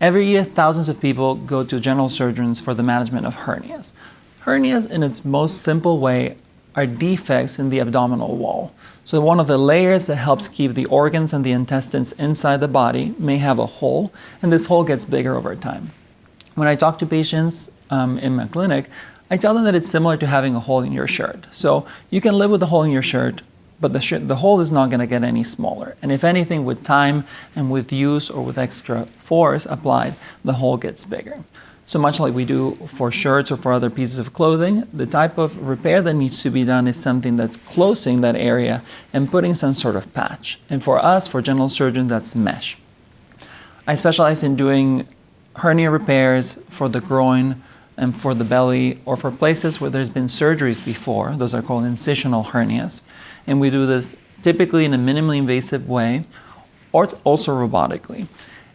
Every year, thousands of people go to general surgeons for the management of hernias. Hernias, in its most simple way, are defects in the abdominal wall. So one of the layers that helps keep the organs and the intestines inside the body may have a hole, and this hole gets bigger over time. When I talk to patients in my clinic, I tell them that it's similar to having a hole in your shirt. So you can live with a hole in your shirt, but the hole is not going to get any smaller. And if anything, with time and with use or with extra force applied, the hole gets bigger. So much like we do for shirts or for other pieces of clothing, the type of repair that needs to be done is something that's closing that area and putting some sort of patch. And for us, for general surgeons, that's mesh. I specialize in doing hernia repairs for the groin and for the belly, or for places where there's been surgeries before. Those are called incisional hernias. And we do this typically in a minimally invasive way, or also robotically.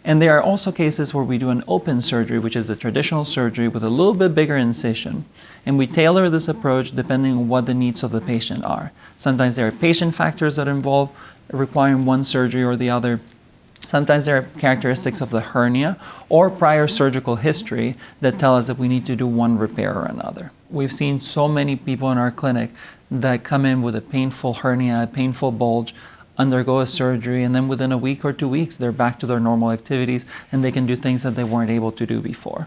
And there are also cases where we do an open surgery, which is a traditional surgery with a little bit bigger incision. And we tailor this approach depending on what the needs of the patient are. Sometimes there are patient factors that involve requiring one surgery or the other. Sometimes there are characteristics of the hernia or prior surgical history that tell us that we need to do one repair or another. We've seen so many people in our clinic that come in with a painful hernia, a painful bulge, undergo a surgery, and then within a week or 2 weeks, they're back to their normal activities and they can do things that they weren't able to do before.